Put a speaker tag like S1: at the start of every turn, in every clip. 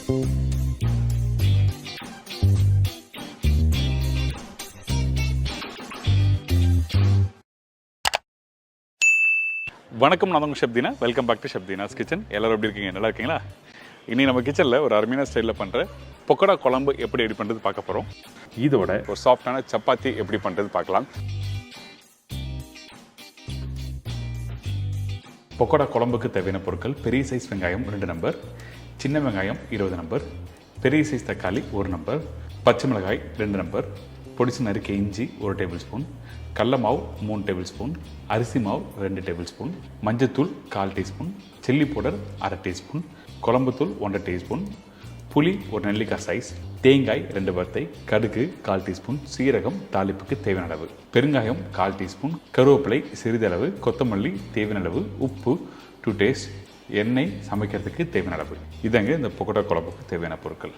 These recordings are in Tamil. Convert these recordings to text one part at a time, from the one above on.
S1: வணக்கம், நான் உங்கள் Shabdina. Welcome back to Shabdina's kitchen. எல்லோரும் எப்படி இருக்கீங்க? நல்லா இருக்கீங்களா? இனி நம்ம கிச்சனில் ஒரு அருமையான ஸ்டைலில் பண்ணுற பக்கோடா குழம்பு எப்படி ரெடி பண்ணுறது பார்க்க போகிறோம். இதோட ஒரு சாஃப்டான சப்பாத்தி எப்படி பண்ணுறது பார்க்கலாம். பக்கோடா குழம்புக்கு தேவையான பொருட்கள்: பெரிய சைஸ் வெங்காயம் 2 நம்பர், சின்ன வெங்காயம் 20 நம்பர், பெரிய சைஸ் தக்காளி 1 நம்பர், பச்சை மிளகாய் 2 நம்பர், பொடிச்சு நறுக்கிய இஞ்சி 1 டேபிள் ஸ்பூன், கடல மாவு 3 டேபிள் ஸ்பூன், அரிசி மாவு 2 டேபிள் ஸ்பூன், மஞ்சத்தூள் 1/4 டீஸ்பூன், சில்லி பவுடர் 1/2 டீஸ்பூன், குழம்புத்தூள் 1 டீஸ்பூன், புளி 1 நெல்லிக்காய் சைஸ், தேங்காய் 2 வத்தை, கடுகு 1/4 டீஸ்பூன், சீரகம் தாளிப்புக்கு தேவையான அளவு, பெருங்காயம் 1/4 டீஸ்பூன், கருவேப்பிலை சிறிதளவு, கொத்தமல்லி தேவையான அளவு, உப்பு டு டேஸ்ட், எண்ணெய் சமைக்கிறதுக்கு தேவையான அளவு. இதாங்க இந்த பக்கோடா குழம்புக்கு தேவையான பொருட்கள்.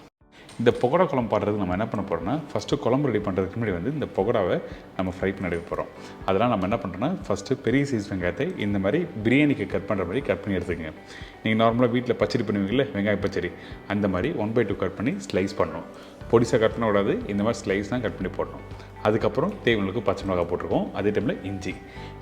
S1: இந்த பக்கோடா குழம்பு பாடுறதுக்கு நம்ம என்ன பண்ண போகிறோம்னா, ஃபஸ்ட்டு குழம்பு ரெடி பண்ணுறதுக்கு முன்னாடி இந்த பக்கோடாவை நம்ம ஃப்ரை பண்ணி எடுக்க போகிறோம். அதெல்லாம் நம்ம என்ன பண்ணுறோன்னா, ஃபஸ்ட்டு பெரிய சைஸ் வெங்காயத்தை இந்த மாதிரி பிரியாணிக்கு கட் பண்ணுற மாதிரி கட் பண்ணி எடுத்துக்கங்க. நீங்கள் நார்மலாக வீட்டில் பச்சடி பண்ணுவீங்களே, வெங்காய பச்சடி, அந்த மாதிரி 1/2 கட் பண்ணி ஸ்லைஸ் பண்ணணும். பொடிசாக கட் பண்ணக்கூடாது, இந்த மாதிரி ஸ்லைஸ் தான் கட் பண்ணி போடணும். அதுக்கப்புறம் தேவைகளுக்கு பச்சை மிளகா போட்டிருக்கோம். அதே டைமில் இஞ்சி.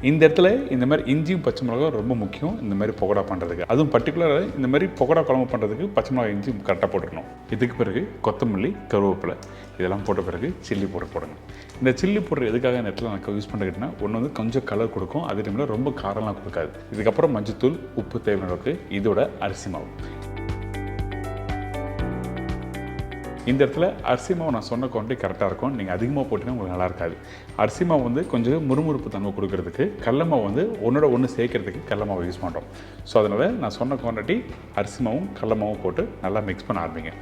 S1: இந்த இடத்துல இந்த மாதிரி இஞ்சியும் பச்சை மிளகா ரொம்ப முக்கியம் இந்த மாதிரி பக்கோடா பண்ணுறதுக்கு. அதுவும் பர்டிகுலராக இந்த மாதிரி பக்கோடா குழம்பு பண்ணுறதுக்கு பச்சை மிளகா இஞ்சி கரெக்டாக போட்டுக்கணும். இதுக்கு பிறகு கொத்தமல்லி கருவேப்பிலை இதெல்லாம் போட்ட பிறகு சில்லி பவுடர் போடுங்க. இந்த சில்லி பவுடர் எதுக்காக இந்த இடத்துல நான் யூஸ் பண்ணுறதுன்னா, ஒன்று கொஞ்சம் கலர் கொடுக்கும், அதே டைமில் ரொம்ப காரம்லாம் கொடுக்காது. இதுக்கப்புறம் மஞ்சத்தூள், உப்பு தேவையான அளவுக்கு, இதோட அரிசி மாவு. இந்த இடத்துல அரிசி மாவு நான் சொன்ன குவான்டிட்டி கரெக்டாக இருக்கும். நீங்கள் அதிகமாக போட்டிங்கன்னா உங்களுக்கு நல்லா இருக்காது. அரிசி மாவு கொஞ்சம் முறுமுறுப்பு தன்மை கொடுக்கறதுக்கு, கடல மாவு ஒன்றோட ஒன்று சேர்க்கறதுக்கு கடல மாவு யூஸ் பண்ணுறோம். ஸோ அதனால் நான் சொன்ன குவான்டிட்டி அரிசி மாவும் கடல மாவும் போட்டு நல்லா மிக்ஸ் பண்ண ஆரம்பிங்க.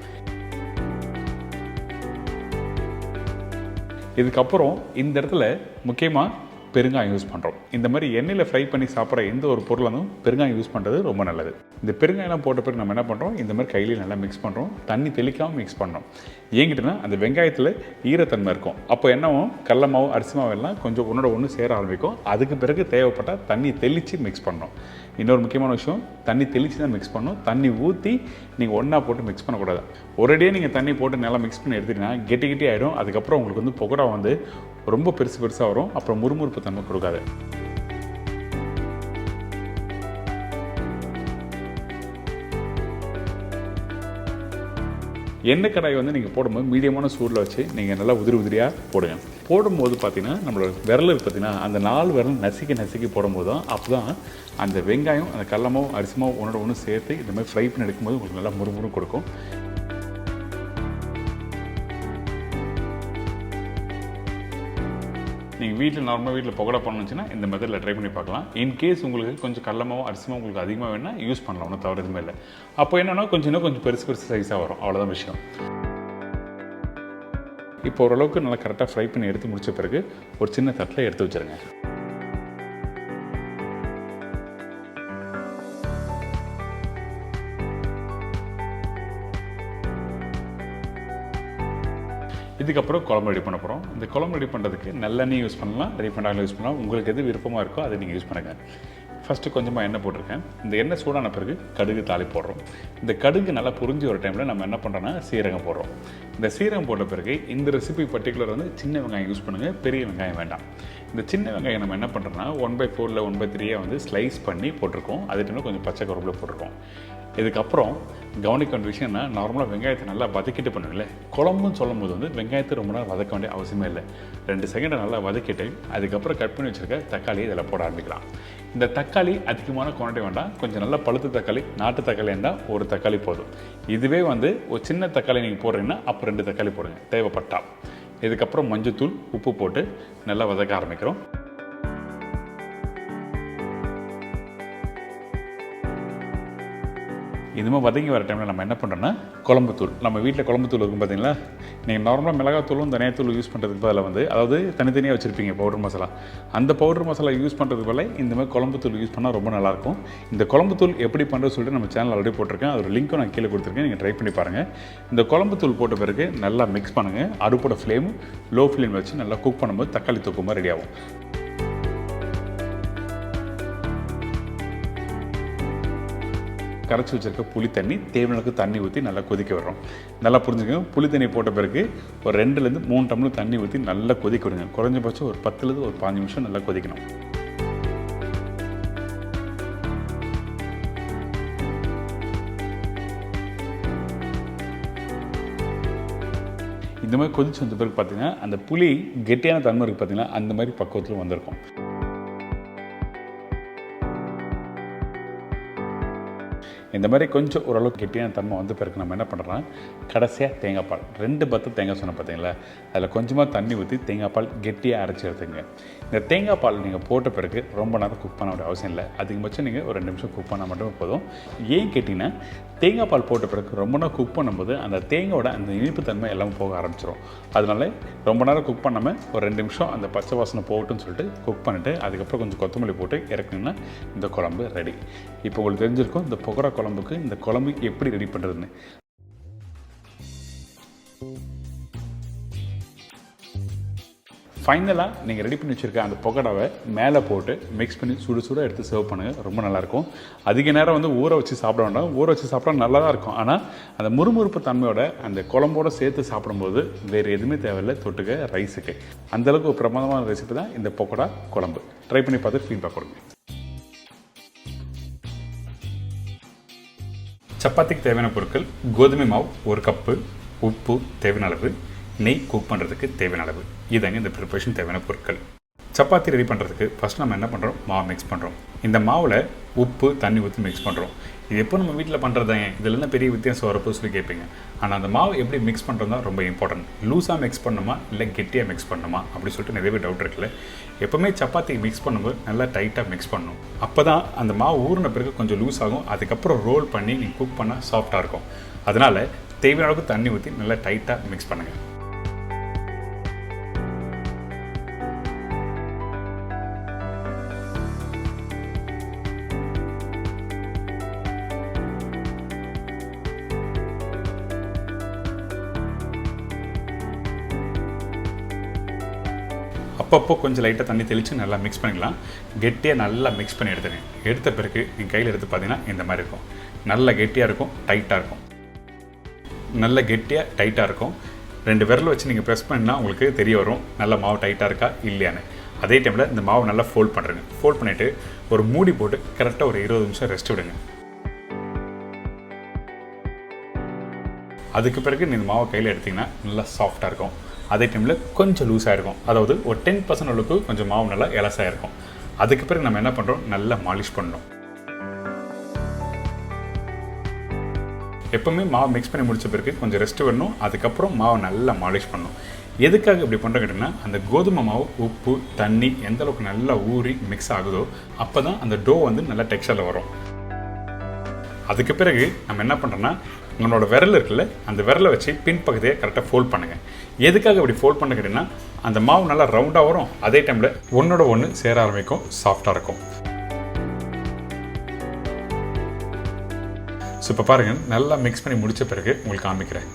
S1: இதுக்கப்புறம் இந்த இடத்துல முக்கியமாக பெருங்காயம் யூஸ் பண்ணுறோம். இந்த மாதிரி எண்ணெயில் ஃப்ரை பண்ணி சாப்பிட்ற எந்த ஒரு பொருளும் பெருங்காயம் யூஸ் பண்ணுறது ரொம்ப நல்லது. இந்த பெருங்காயம்லாம் போட்ட பிறகு நம்ம என்ன பண்ணுறோம், இந்த மாதிரி கையிலே நல்லா மிக்ஸ் பண்ணுறோம். தண்ணி தெளிக்காமல் மிக்ஸ் பண்ணுறோம். ஏங்கிட்டனா அந்த வெங்காயத்தில் ஈரத்தன்மை இருக்கும். அப்போ என்னவும் கடல மாவு அரிசி மாவு எல்லாம் கொஞ்சம் ஒன்றோட ஒன்று சேர ஆரம்பிக்கும். அதுக்கு பிறகு தேவைப்பட்டால் தண்ணி தெளித்து மிக்ஸ் பண்ணணும். இன்னொரு முக்கியமான விஷயம், தண்ணி தெளித்து தான் மிக்ஸ் பண்ணணும். தண்ணி ஊற்றி நீங்கள் ஒன்றா போட்டு மிக்ஸ் பண்ணக்கூடாது. ஒரேடியாக நீங்கள் தண்ணி போட்டு நல்லா மிக்ஸ் பண்ணி எடுத்துக்கிட்டீங்கன்னா கெட்டி ஆகிடும். அதுக்கப்புறம் உங்களுக்கு பக்கோடா ரொம்ப பெருசாக வரும். அப்புறம் முறுமுறுப்பு தன்மை கொடுக்காது. எண்ணெய் கடாய் நீங்கள் போடும்போது மீடியமான சூடில் வச்சு நீங்கள் நல்லா உதிரியாக போடுங்க. போடும்போது பார்த்தீங்கன்னா நம்மளோட விரல் பார்த்தீங்கன்னா அந்த 4 விரல் நசுக்கி போடும்போது தான் அப்போ தான் அந்த வெங்காயம் அந்த கடல மாவு அரிசி மாவு ஒன்றோட ஒன்று சேர்த்து இந்த மாதிரி ஃப்ரை பண்ணி எடுக்கும்போது உங்களுக்கு நல்லா முறுமுறு கொடுக்கும். நீங்கள் வீட்டில் பக்கோடா பண்ணணுச்சுன்னா இந்த மெத்தடில் ட்ரை பண்ணி பார்க்கலாம். இன்கேஸ் உங்களுக்கு கொஞ்சம் கடல மாவு அரிசி மாவு உங்களுக்கு அதிகமாக வேணால் யூஸ் பண்ணலாம், ஒன்றும் தவறு எதுவுமே இல்லை. அப்போ என்னென்னா கொஞ்சம் பெருசு சைஸாக வரும், அவ்வளோதான் விஷயம். இப்போ ஓரளவுக்கு நல்லா கரெக்டாக ஃப்ரை பண்ணி எடுத்து முடித்த பிறகு ஒரு சின்ன தட்டில் எடுத்து வச்சுருங்க. இதுக்கப்புறம் குழம்பு ரெடி பண்ண போகிறோம். இந்த குழம்பு ரெடி பண்ணுறதுக்கு நல்லெண்ணெய் யூஸ் பண்ணலாம், ரீஃபைண்ட் ஆயில் யூஸ் பண்ணலாம். உங்களுக்கு எது விருப்பமாக இருக்கோ அதை நீங்கள் யூஸ் பண்ணுங்கள். ஃபஸ்ட்டு கொஞ்சமாக எண்ணெய் போட்டிருக்கேன். இந்த எண்ணெய் சூடான பிறகு கடுகு தாளி போடுறோம். இந்த கடுகு நல்லா புரிஞ்சு ஒரு டைமில் நம்ம என்ன பண்ணுறோன்னா சீரகம் போடுறோம். இந்த சீரகம் போட்ட பிறகு இந்த ரெசிபி பர்டிகுலர் சின்ன வெங்காயம் யூஸ் பண்ணுங்கள், பெரிய வெங்காயம் வேண்டாம். இந்த சின்ன வெங்காயம் நம்ம என்ன பண்ணுறோன்னா 1/4 1/3 ஸ்லைஸ் பண்ணி போட்டிருக்கோம். அதே டைமில் கொஞ்சம் பச்சை கருவேப்பிலை போட்டிருக்கோம். இதுக்கப்புறம் கவனிக்க வேண்டிய விஷயம்னா, நார்மலாக வெங்காயத்தை நல்லா வதக்கிட்டு பண்ணுவீங்களே, குழம்புன்னு சொல்லும் போது வெங்காயத்தை ரொம்ப நேரம் வதக்க வேண்டிய அவசியமே இல்லை. 2 செகண்டை நல்லா வதக்கிட்டு அதுக்கப்புறம் கட் பண்ணி வச்சுருக்க தக்காளியை இதில் போட ஆரம்பிக்கலாம். இந்த தக்காளி அதிகமான குவான்டிட்டி வேண்டாம். கொஞ்சம் நல்லா பழுத்த தக்காளி, நாட்டு தக்காளி இருந்தால் 1 தக்காளி போதும். இதுவே ஒரு சின்ன தக்காளி நீங்கள் போடுறீங்கன்னா அப்போ 2 தக்காளி போடுங்க தேவைப்பட்டால். இதுக்கப்புறம் மஞ்சத்தூள், உப்பு போட்டு நல்லா வதக்க ஆரம்பிக்கிறோம். இதுமாதிரி வதங்கி வர டைமில் நம்ம என்ன பண்ணுறோன்னா குழம்புத்தூள். நம்ம வீட்டில் குழம்புத்தூள் இருக்கும் பார்த்தீங்களா, நீங்கள் நார்மலாக மிளகாத்தூளும் தனியாத்தூள் யூஸ் பண்ணுறதுக்கு பதிலாக அதாவது தனித்தனியாக வச்சுருப்பீங்க பவுடர் மசாலா. அந்த பவுடர் மசாலா யூஸ் பண்ணுறதுக்கு பதிலாக இந்த மாதிரி குழம்புத்தூள் யூஸ் பண்ணால் ரொம்ப நல்லாயிருக்கும். இந்த குழம்புத்தூள் எப்படி பண்ணுறது சொல்லிட்டு நம்ம சேனல் ஆல்ரெடி போட்டிருக்கேன். அதோட லிங்க்கும் நான் கீழே கொடுத்துருக்கேன், நீங்கள் ட்ரை பண்ணி பாருங்கள். இந்த குழம்புத்தூள் போட்ட பிறகு நல்லா மிக்ஸ் பண்ணுங்கள். அடுப்போட ஃப்ளேம் லோ ஃப்ளேம் வச்சு நல்லா குக் பண்ணும்போது தக்காளி தொக்குமா ரெடி ஆகும். கரைச்சி வச்சுருக்க புளி தண்ணி தேவையான அளவுக்கு தண்ணி ஊற்றி நல்லா கொதிக்க விடுறோம். நல்லா புரிஞ்சுக்கோங்க, புளி தண்ணி போட்ட பிறகு ஒரு 2லேருந்து 3 டம்ளர் தண்ணி ஊற்றி நல்லா கொதிக்க விடுங்க. குறைஞ்சபட்சம் ஒரு 10லேருந்து ஒரு 15 நிமிஷம் நல்லா கொதிக்கணும். இந்த மாதிரி கொதிச்சு வந்த பிறகு பார்த்தீங்கன்னா அந்த புளி கெட்டியான தன்மை இருக்குது பார்த்தீங்கன்னா, அந்த மாதிரி பக்குவத்தில் வந்திருக்கும். இந்த மாதிரி கொஞ்சம் ஓரளவுக்கு கெட்டியான தன்மை வந்த பிறகு நம்ம என்ன பண்ணுறோம்னா, கடைசியாக தேங்காய் பால் 2 பத்து தேங்காய் சொன்ன பார்த்தீங்களா, அதில் கொஞ்சமாக தண்ணி ஊற்றி தேங்காய் பால் கெட்டியாக அரைச்சி எடுத்துங்க. இந்த தேங்காய் பால் நீங்கள் போட்ட பிறகு ரொம்ப நேரம் குக் பண்ண வேண்டிய அவசியம் இல்லை. அதிகபட்சம் நீங்கள் ஒரு 2 நிமிஷம் குக் பண்ணால் மட்டுமே போதும். ஏன் கேட்டிங்கன்னா, தேங்காய் பால் போட்ட பிறகு ரொம்ப நேரம் குக் பண்ணும்போது அந்த தேங்காயோட அந்த இனிப்பு தன்மை எல்லாம் போக ஆரம்பிச்சிடும். அதனால ரொம்ப நேரம் குக் பண்ணாமல் ஒரு 2 நிமிஷம் அந்த பச்சை வாசனை போகட்டுன்னு சொல்லிட்டு குக் பண்ணிவிட்டு அதுக்கப்புறம் கொஞ்சம் கொத்தமல்லி போட்டு இறக்குனீங்கன்னா இந்த குழம்பு ரெடி. இப்போ உங்களுக்கு தெரிஞ்சிருக்கும் இந்த புகரா குழம்புக்கு இந்த குழம்பு எப்படி ரெடி பண்ணுறதுன்னு. ஃபைனலாக நீங்கள் ரெடி பண்ணி வச்சுருக்க அந்த பக்கோடாவை மேலே போட்டு மிக்ஸ் பண்ணி சுட எடுத்து சர்வ் பண்ணுங்கள். ரொம்ப நல்லாயிருக்கும். அதிக நேரம் வந்து ஊற வச்சு சாப்பிட வேண்டாம். ஊற வச்சு சாப்பிட்டா நல்லா தான் இருக்கும். ஆனால் அந்த முறுமுறுப்பு தன்மையோட அந்த குழம்போடு சேர்த்து சாப்பிடும்போது வேறு எதுவுமே தேவையில்லை தொட்டுக்க ரைஸுக்கு. அந்தளவுக்கு ஒரு பிரமாதமான ரெசிபி தான் இந்த பக்கோடா குழம்பு. ட்ரை பண்ணி பார்த்து ஃபீட்பேக் கொடுங்க. சப்பாத்திக்கு தேவையான பொருட்கள்: கோதுமை மாவு 1 கப்பு, உப்பு தேவையான அளவு, நெய் குக் பண்ணுறதுக்கு தேவையான அளவு. இதாங்க இந்த ப்ரிப்பரேஷன் தேவையான பொருட்கள். சப்பாத்தி ரெடி பண்ணுறதுக்கு ஃபஸ்ட் நம்ம என்ன பண்ணுறோம், மாவு மிக்ஸ் பண்ணுறோம். இந்த மாவில் உப்பு தண்ணி ஊற்றி மிக்ஸ் பண்ணுறோம். இது எப்போ நம்ம வீட்டில் பண்ணுறதாங்க, இதில் என்ன பெரிய வித்தியாசம் வரப்போ சொல்லி கேட்பீங்க. ஆனால் அந்த மாவு எப்படி மிக்ஸ் பண்ணுறது தான் ரொம்ப இம்பார்ட்டன்ட். லூஸாக மிக்ஸ் பண்ணணுமா இல்லை கெட்டியாக மிக்ஸ் பண்ணணுமா அப்படி சொல்லிட்டு நிறையவே டவுட் இருக்குல்ல. எப்போவுமே சப்பாத்தி மிக்ஸ் பண்ணும்போது நல்லா டைட்டாக மிக்ஸ் பண்ணணும். அப்போ தான் அந்த மாவு ஊறின பிறகு கொஞ்சம் லூஸ் ஆகும். அதுக்கப்புறம் ரோல் பண்ணி நீங்கள் குக் பண்ணால் சாஃப்டாக இருக்கும். அதனால் தேவையான அளவுக்கு தண்ணி ஊற்றி நல்லா டைட்டாக மிக்ஸ் பண்ணுங்கள். அப்பப்போ கொஞ்சம் லைட்டாக தண்ணி தெளித்து நல்லா மிக்ஸ் பண்ணிக்கலாம். கெட்டியாக நல்லா மிக்ஸ் பண்ணி எடுத்துருங்க. எடுத்த பிறகு நீங்கள் கையில் எடுத்து பார்த்தீங்கன்னா இந்த மாதிரி இருக்கும். நல்ல கெட்டியாக இருக்கும், டைட்டாக இருக்கும். நல்ல கெட்டியாக டைட்டாக இருக்கும். 2 விரல் வச்சு நீங்கள் ப்ரெஸ் பண்ணினா உங்களுக்கு தெரிய வரும் நல்ல மாவு டைட்டாக இருக்கா இல்லையான்னு. அதே டைமில் இந்த மாவு நல்லா ஃபோல்ட் பண்ணுறேங்க. ஃபோல்ட் பண்ணிவிட்டு ஒரு மூடி போட்டு கரெக்டாக ஒரு 20 நிமிஷம் ரெஸ்ட் விடுங்க. அதுக்கு பிறகு நீங்கள் மாவை கையில் எடுத்திங்கன்னா நல்லா சாஃப்டாக இருக்கும். அதே டைமில் கொஞ்சம் லூஸாக இருக்கும். அதாவது ஒரு 10% அளவுக்கு கொஞ்சம் மாவு நல்லா எலசாக இருக்கும். அதுக்கு பிறகு நம்ம என்ன பண்ணுறோம், நல்லா மாலிஷ் பண்ணணும். எப்போவுமே மாவு மிக்ஸ் பண்ணி முடித்த பிறகு கொஞ்சம் ரெஸ்ட் வரணும். அதுக்கப்புறம் மாவை நல்லா மாலிஷ் பண்ணணும். எதுக்காக இப்படி பண்ணுறோம் கேட்டிங்கன்னா, அந்த கோதுமை மாவு உப்பு தண்ணி எந்த அளவுக்கு நல்லா ஊறி மிக்ஸ் ஆகுதோ அப்போ தான் அந்த டோ வந்து நல்லா டெக்ஸ்சரில் வரும். அதுக்கு பிறகு நம்ம என்ன பண்ணுறோன்னா, உங்களோட விரல் இருக்குல்ல, அந்த விரலை வச்சு பின்பகுதியை கரெக்டாக ஃபோல்ட் பண்ணுங்கள். எதுக்காக இப்படி ஃபோல்ட் பண்ண கேட்டிங்கன்னா, அந்த மாவு நல்லா ரவுண்டாக வரும். அதே டைமில் ஒன்றோட ஒன்று சேர ஆரம்பிக்கும், சாஃப்டாக இருக்கும். ஸோ இப்போ பாருங்கள், நல்லா மிக்ஸ் பண்ணி முடித்த பிறகு உங்களுக்கு காமிக்கிறேன்.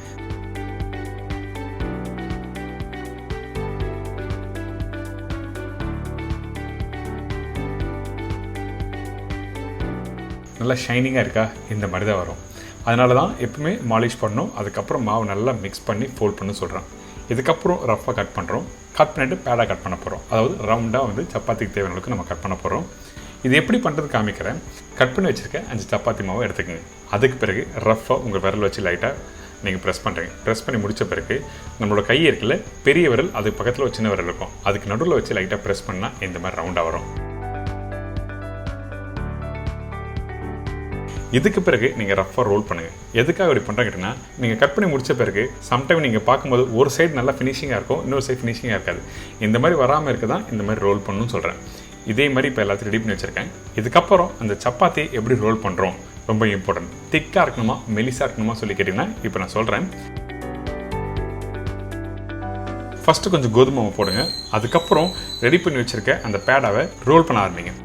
S1: நல்லா ஷைனிங்காக இருக்கா, இந்த மாதிரி தான் வரும். அதனால தான் எப்பவுமே மாலிஷ் பண்ணணும். அதுக்கப்புறம் மாவு நல்லா மிக்ஸ் பண்ணி ஃபோல்ட் பண்ண சொல்கிறேன். இதுக்கப்புறம் ரஃப்பாக கட் பண்ணுறோம். கட் பண்ணிவிட்டு பேடாக கட் பண்ண போகிறோம். அதாவது ரவுண்டாக வந்து சப்பாத்திக்கு தேவையான அளவுக்கு நம்ம கட் பண்ண போகிறோம். இது எப்படி பண்ணுறது காமிக்கிறேன். கட் பண்ணி வச்சுருக்க 5 சப்பாத்தி மாவை எடுத்துக்கோங்க. அதுக்கு பிறகு ரஃப்பாக உங்கள் விரல் வச்சு லைட்டாக நீங்கள் ப்ரெஸ் பண்ணுறீங்க. ப்ரெஸ் பண்ணி முடித்த பிறகு நம்மளோட கை இருக்குல்ல, பெரிய விரல் அதுக்கு பக்கத்தில் ஒரு சின்ன விரல் இருக்கும். அதுக்கு நடுவில் வச்சு லைட்டாக ப்ரெஸ் பண்ணால் இந்த மாதிரி ரவுண்டாக வரும். இதுக்கு பிறகு நீங்கள் ரஃப்பாக ரோல் பண்ணுங்கள். எதுக்காக அப்படி பண்ணுறீங்கன்னா, நீங்கள் கட் பண்ணி முடித்த பிறகு சம்டைம் நீங்கள் பார்க்கும்போது ஒரு சைடு நல்லா ஃபினிஷிங்காக இருக்கும், இன்னொரு சைடு ஃபினிஷிங்காக இருக்காது. இந்த மாதிரி வராமல் இருக்க தான் இந்த மாதிரி ரோல் பண்ணணும்னு சொல்கிறேன். இதே மாதிரி இப்போ எல்லாத்தையும் ரெடி பண்ணி வச்சுருக்கேன். இதுக்கப்புறம் அந்த சப்பாத்தி எப்படி ரோல் பண்ணுறோம் ரொம்ப இம்பார்ட்டன்ட். திக்காக இருக்கணுமா மெலிசாக இருக்கணுமா சொல்லி கேட்டிங்கன்னா இப்போ நான் சொல்கிறேன். ஃபஸ்ட்டு கொஞ்சம் கோதுமை மாவு போடுங்க. அதுக்கப்புறம் ரெடி பண்ணி வச்சுருக்க அந்த பேடாவை ரோல் பண்ண ஆரம்பிங்க.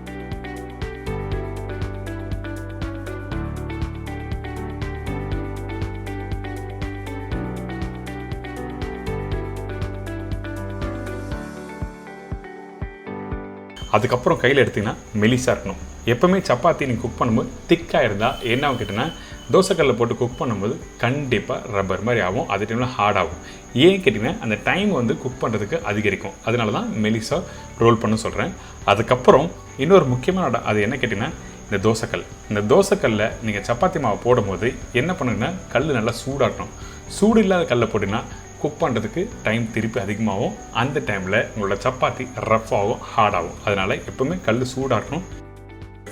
S1: அதுக்கப்புறம் கையில் எடுத்திங்கன்னா மெலிசாக இருக்கணும். எப்போவுமே சப்பாத்தி நீங்கள் குக் பண்ணும்போது திக்காக இருந்தால் என்ன ஆகும் கேட்டிங்கன்னா, தோசைக்கல்லில் போட்டு குக் பண்ணும்போது கண்டிப்பாக ரப்பர் மாதிரி ஆகும். அதே டைமில் ஹார்ட் ஆகும். ஏன் கேட்டிங்கன்னா, அந்த டைம் வந்து குக் பண்ணுறதுக்கு அதிகரிக்கும். அதனால தான் மெலிசாக ரோல் பண்ண சொல்கிறேன். அதுக்கப்புறம் இன்னொரு முக்கியமான அது என்ன கேட்டிங்கன்னா, இந்த தோசைக்கல்லில் நீங்கள் சப்பாத்தி மாவு போடும்போது என்ன பண்ணுங்கன்னா, கல் நல்லா சூடாகணும். சூடு இல்லாத கல்லை போட்டிங்கன்னா குக் பண்ணுறதுக்கு டைம் திருப்பி அதிகமாகும். அந்த டைமில் உங்களோட சப்பாத்தி ரஃப் ஆகும், ஹார்ட் ஆகும். அதனால் எப்போவுமே கல் சூடாகணும்.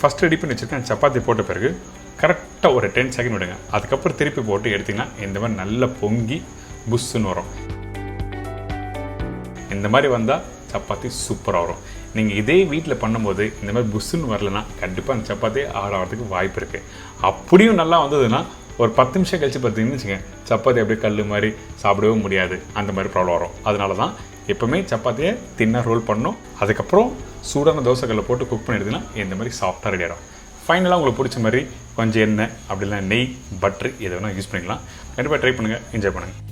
S1: ஃபஸ்ட் ரெடி பண்ணி வச்சுருக்கேன். சப்பாத்தி போட்ட பிறகு கரெக்டாக ஒரு 10 செகண்ட் விடுங்க. அதுக்கப்புறம் திருப்பி போட்டு எடுத்திங்கன்னா இந்த மாதிரி நல்லா பொங்கி புஷ்ஷுன்னு வரும். இந்த மாதிரி வந்தால் சப்பாத்தி சூப்பராக வரும். நீங்கள் இதே வீட்டில் பண்ணும்போது இந்த மாதிரி புஷ்ஷுன்னு வரலன்னா கண்டிப்பாக அந்த சப்பாத்தி ஆகிறதுக்கு வாய்ப்பு இருக்குது. அப்படியும் நல்லா வந்ததுன்னா ஒரு 10 நிமிஷம் கழிச்சு பார்த்தீங்கன்னு வச்சுக்கோங்க, சப்பாத்தி அப்படியே கல் மாதிரி சாப்பிடவே முடியாது. அந்த மாதிரி ப்ராப்ளம் வரும். அதனால தான் எப்போவுமே சப்பாத்தியை தின்னாக ரோல் பண்ணணும். அதுக்கப்புறம் சூடான தோசைக்கல்லை போட்டு குக் பண்ணி எடுத்திங்கன்னா இந்த மாதிரி சாஃப்டாக ரெடி ஆகிடும். ஃபைனலாக உங்களுக்கு பிடிச்ச மாதிரி கொஞ்சம் எண்ணெய், அப்படி இல்லைனா நெய், பட்ரு எதை வேணால் யூஸ் பண்ணிக்கலாம். கண்டிப்பாக ட்ரை பண்ணுங்கள், என்ஜாய் பண்ணுங்கள்.